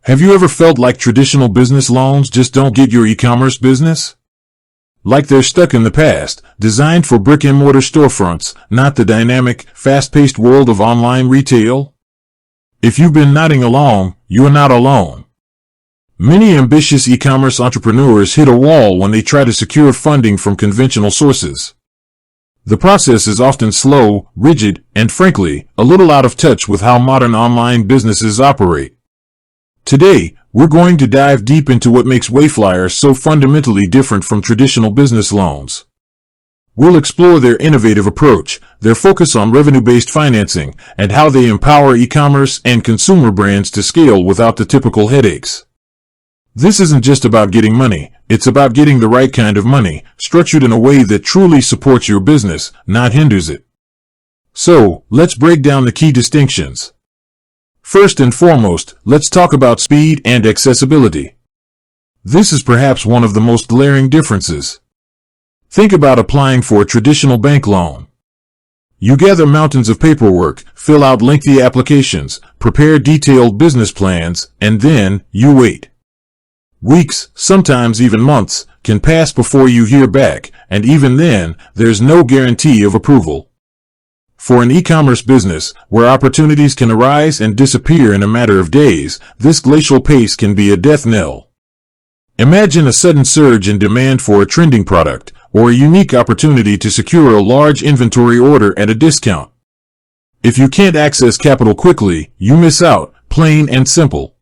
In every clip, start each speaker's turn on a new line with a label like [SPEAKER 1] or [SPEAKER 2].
[SPEAKER 1] Have you ever felt like traditional business loans just don't get your e-commerce business? Like they're stuck in the past, designed for brick-and-mortar storefronts, not the dynamic, fast-paced world of online retail? If you've been nodding along, you're not alone. Many ambitious e-commerce entrepreneurs hit a wall when they try to secure funding from conventional sources. The process is often slow, rigid, and frankly, a little out of touch with how modern online businesses operate. Today, we're going to dive deep into what makes Wayflyer so fundamentally different from traditional business loans. We'll explore their innovative approach, their focus on revenue-based financing, and how they empower e-commerce and consumer brands to scale without the typical headaches. This isn't just about getting money, it's about getting the right kind of money, structured in a way that truly supports your business, not hinders it. So, let's break down the key distinctions. First and foremost, let's talk about speed and accessibility. This is perhaps one of the most glaring differences. Think about applying for a traditional bank loan. You gather mountains of paperwork, fill out lengthy applications, prepare detailed business plans, and then you wait. Weeks, sometimes even months, can pass before you hear back, and even then, there's no guarantee of approval. For an e-commerce business, where opportunities can arise and disappear in a matter of days, this glacial pace can be a death knell. Imagine a sudden surge in demand for a trending product, or a unique opportunity to secure a large inventory order at a discount. If you can't access capital quickly, you miss out, plain and simple.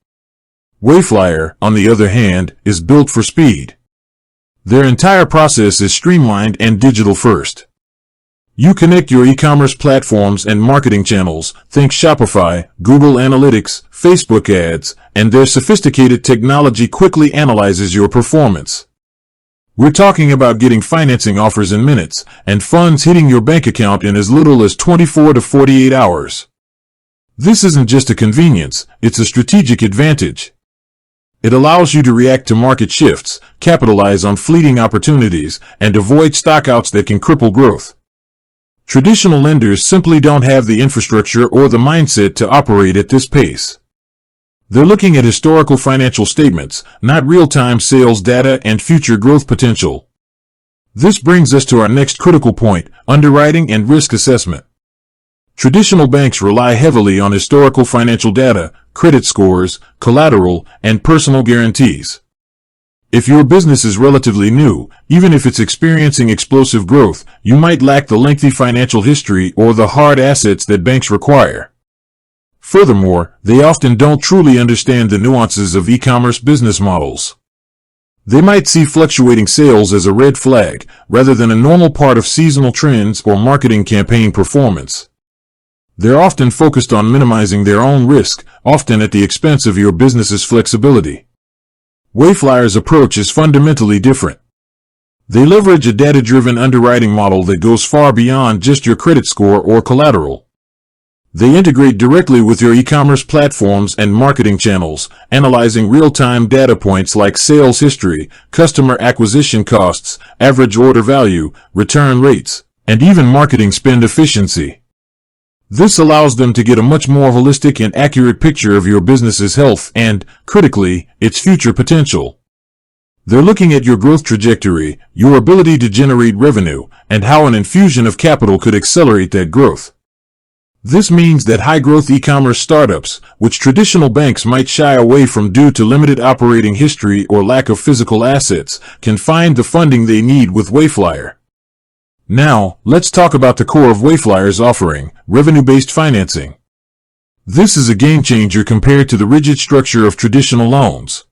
[SPEAKER 1] Wayflyer, on the other hand, is built for speed. Their entire process is streamlined and digital first. You connect your e-commerce platforms and marketing channels, think Shopify, Google Analytics, Facebook ads, and their sophisticated technology quickly analyzes your performance. We're talking about getting financing offers in minutes, and funds hitting your bank account in as little as 24 to 48 hours. This isn't just a convenience, it's a strategic advantage. It allows you to react to market shifts, capitalize on fleeting opportunities, and avoid stockouts that can cripple growth. Traditional lenders simply don't have the infrastructure or the mindset to operate at this pace. They're looking at historical financial statements, not real-time sales data and future growth potential. This brings us to our next critical point, underwriting and risk assessment. Traditional banks rely heavily on historical financial data, credit scores, collateral, and personal guarantees. If your business is relatively new, even if it's experiencing explosive growth, you might lack the lengthy financial history or the hard assets that banks require. Furthermore, they often don't truly understand the nuances of e-commerce business models. They might see fluctuating sales as a red flag, rather than a normal part of seasonal trends or marketing campaign performance. They're often focused on minimizing their own risk, often at the expense of your business's flexibility. Wayflyer's approach is fundamentally different. They leverage a data-driven underwriting model that goes far beyond just your credit score or collateral. They integrate directly with your e-commerce platforms and marketing channels, analyzing real-time data points like sales history, customer acquisition costs, average order value, return rates, and even marketing spend efficiency. This allows them to get a much more holistic and accurate picture of your business's health and, critically, its future potential. They're looking at your growth trajectory, your ability to generate revenue, and how an infusion of capital could accelerate that growth. This means that high-growth e-commerce startups, which traditional banks might shy away from due to limited operating history or lack of physical assets, can find the funding they need with Wayflyer. Now, let's talk about the core of Wayflyer's offering, revenue-based financing. This is a game-changer compared to the rigid structure of traditional loans.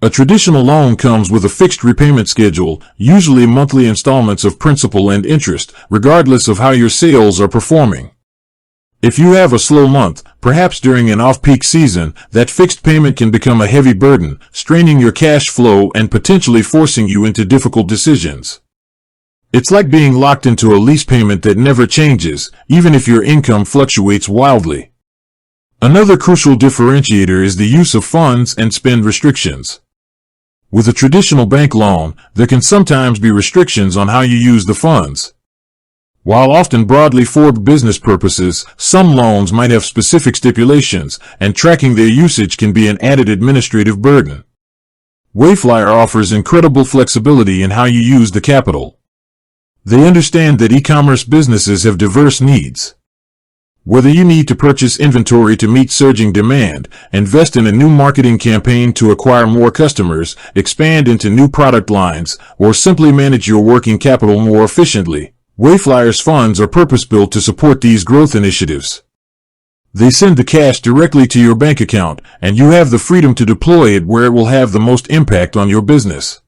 [SPEAKER 1] A traditional loan comes with a fixed repayment schedule, usually monthly installments of principal and interest, regardless of how your sales are performing. If you have a slow month, perhaps during an off-peak season, that fixed payment can become a heavy burden, straining your cash flow and potentially forcing you into difficult decisions. It's like being locked into a lease payment that never changes, even if your income fluctuates wildly. Another crucial differentiator is the use of funds and spend restrictions. With a traditional bank loan, there can sometimes be restrictions on how you use the funds. While often broadly for business purposes, some loans might have specific stipulations, and tracking their usage can be an added administrative burden. Wayflyer offers incredible flexibility in how you use the capital. They understand that e-commerce businesses have diverse needs. Whether you need to purchase inventory to meet surging demand, invest in a new marketing campaign to acquire more customers, expand into new product lines, or simply manage your working capital more efficiently, Wayflyer's funds are purpose-built to support these growth initiatives. They send the cash directly to your bank account, and you have the freedom to deploy it where it will have the most impact on your business.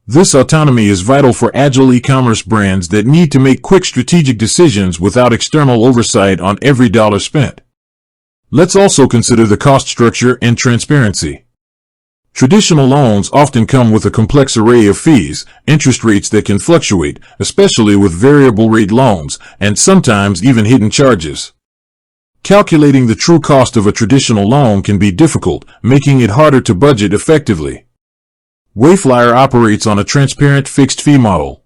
[SPEAKER 1] This autonomy is vital for agile e-commerce brands that need to make quick strategic decisions without external oversight on every dollar spent. Let's also consider the cost structure and transparency. Traditional loans often come with a complex array of fees, interest rates that can fluctuate, especially with variable rate loans, and sometimes even hidden charges. Calculating the true cost of a traditional loan can be difficult, making it harder to budget effectively. Wayflyer operates on a transparent fixed fee model.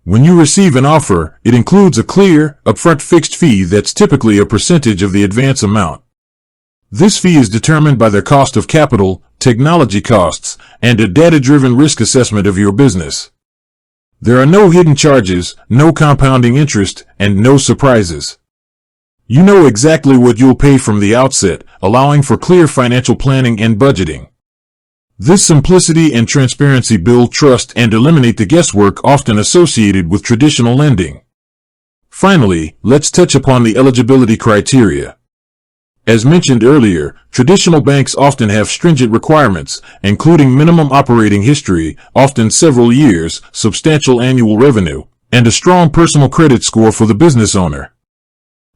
[SPEAKER 1] When you receive an offer, it includes a clear, upfront fixed fee that's typically a percentage of the advance amount. This fee is determined by the cost of capital, technology costs, and a data-driven risk assessment of your business. There are no hidden charges, no compounding interest, and no surprises. You know exactly what you'll pay from the outset, allowing for clear financial planning and budgeting. This simplicity and transparency build trust and eliminate the guesswork often associated with traditional lending. Finally, let's touch upon the eligibility criteria. As mentioned earlier, traditional banks often have stringent requirements, including minimum operating history, often several years, substantial annual revenue, and a strong personal credit score for the business owner.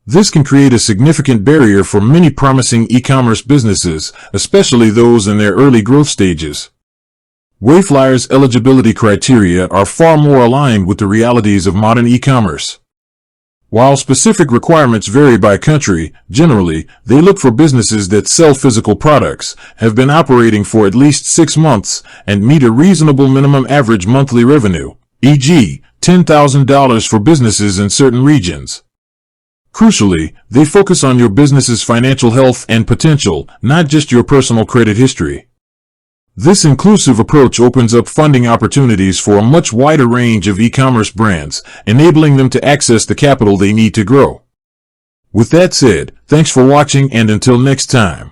[SPEAKER 1] This can create a significant barrier for many promising e-commerce businesses, especially those in their early growth stages. Wayflyer's eligibility criteria are far more aligned with the realities of modern e-commerce. While specific requirements vary by country, generally, they look for businesses that sell physical products, have been operating for at least 6 months, and meet a reasonable minimum average monthly revenue, e.g., $10,000 for businesses in certain regions. Crucially, they focus on your business's financial health and potential, not just your personal credit history. This inclusive approach opens up funding opportunities for a much wider range of e-commerce brands, enabling them to access the capital they need to grow. With that said, thanks for watching, and until next time.